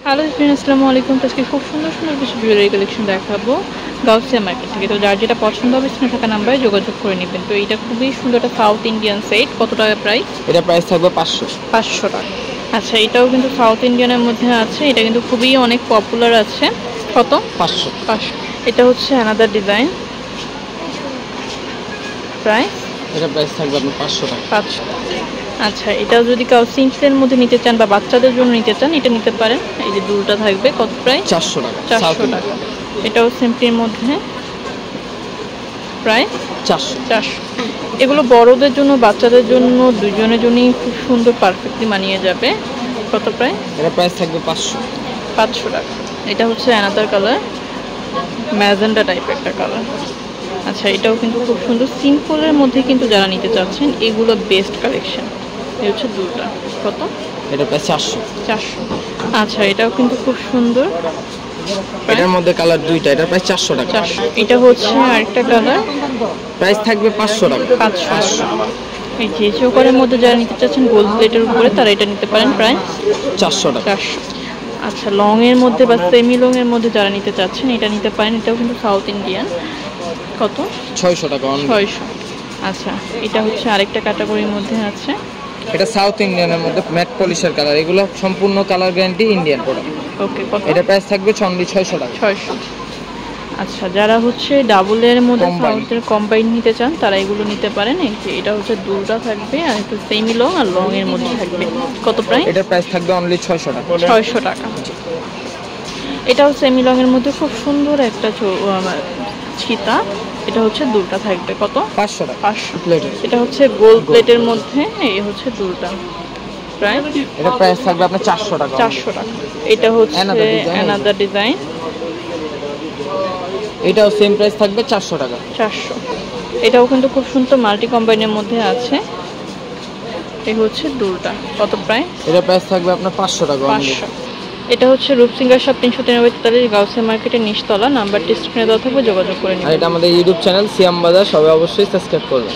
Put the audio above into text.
Hello friend, আসসালামু আলাইকুম। আজকে খুব সুন্দর সুন্দর কিছু জুয়েলারি কালেকশন দেখাবো গাউসিয়া মার্কেট থেকে। তো যার যেটা পছন্দ হবে স্ক্রিনে থাকা নাম্বারে যোগাযোগ করে নেবেন। তো এটা খুবই সুন্দর একটা সাউথ ইন্ডিয়ান সেট। কত টাকা প্রাইস? এটা প্রাইস থাকবে 500 টাকা। আচ্ছা, এটাও কিন্তু সাউথ ইন্ডিয়ানের মধ্যে আছে। এটা কিন্তু খুবই অনেক পপুলার আছে। কত? 500। এটা হচ্ছে অ্যানাদার ডিজাইন। প্রাইস? এটা প্রাইস থাকবে আপনার 500 টাকা। 500। আচ্ছা, এটা যদি কাউ সিম্পলের মধ্যে নিতে চান বা বাচ্চাদের জন্য নিতে চান, এটা নিতে পারেন। এই যে দুলটা থাকবে, কত প্রাইস? 400 টাকা। 400 টাকা। এটাও সিম্পলের মধ্যে, প্রায় 400। এগুলো বড়দের জন্য বাচ্চাদের জন্য দুজনের জন্যই খুব সুন্দর, পারফেক্টলি মানিয়ে যাবে। কত প্রাইস? এটা প্রাইস থাকবে 500 টাকা। এটা হচ্ছে অ্যানাদার কালার, ম্যাজেন্ডা টাইপের একটা কালার। আচ্ছা, এটাও কিন্তু খুব সুন্দর সিম্পলের মধ্যে, কিন্তু যারা নিতে চাচ্ছেন এগুলো বেস্ট কালেকশন। এই হচ্ছে দুলটা। কত? এটা প্রাইস 400। আচ্ছা, এটাও কিন্তু খুব সুন্দর। এটার মধ্যে কালার দুইটা। এটা প্রাইস 400 টাকা। এটা হচ্ছে আরেকটা কালার, প্রাইস থাকবে 500 টাকা। 500। এই যে চৌকারের মধ্যে যারা নিতে চাচ্ছেন গোল্ড প্লেটের উপরে, তারা এটা নিতে পারেন। প্রাইস 400 টাকা। আচ্ছা, লং এর মধ্যে বা সেমি লং এর মধ্যে যারা নিতে চাচ্ছেন এটা নিতে পারেন। এটাও কিন্তু সাউথ ইন্ডিয়ান। কত? 600 টাকা। 600। আচ্ছা, এটা হচ্ছে আরেকটা ক্যাটাগরির মধ্যে আছে। এটা সাউথ ইন্ডিয়ানের মধ্যে ম্যাট পলিশের কালার। এগুলো সম্পূর্ণ কালার গ্যারান্টি, ইন্ডিয়ান প্রোডাক্ট। ওকে, কত? এটা প্রাইস থাকবে অনলি 600 টাকা। 600। আচ্ছা, যারা হচ্ছে ডাবলের মধ্যে সাউথের কম্বাইন নিতে চান তারা এগুলো নিতে পারেন। এই যে এটা হচ্ছে দুলটা থাকবে, আর একটু সেমি লং আর লং এর মধ্যে থাকবে। কত প্রাইস? এটা প্রাইস থাকবে অনলি 600 টাকা। 600 টাকা। এটাও সেমি লং এর মধ্যে খুব সুন্দর একটা চিতা। এটা হচ্ছে দুলটা থাকবে। কত? 500 টাকা। 500 প্লেটের। এটা হচ্ছে গোল্ড প্লেটের মধ্যে। এই হচ্ছে দুলটা। প্রাইস? এটা প্রাইস থাকবে আপনার 400 টাকা। 400 টাকা। এটা হচ্ছে অ্যানাদার ডিজাইন। এটাও সেম প্রাইস থাকবে 400 টাকা। 400। এটাও কিন্তু খুব সুন্দর মাল্টি কম্বাইনের মধ্যে আছে। এই হচ্ছে দুলটা। কত প্রাইস? এটা প্রাইস থাকবে আপনার 500 টাকা। 500। এটা হচ্ছে রূপসিঙ্গার শপ 393 গাউসিয়া মার্কেটের নিচতলা। নাম্বারটি স্ক্রিনে দেওয়া থাকবে, যোগাযোগ করে নিন। আর এটা আমাদের ইউটিউব চ্যানেল সিয়াম বাজার, সবাই অবশ্যই সাবস্ক্রাইব করবেন।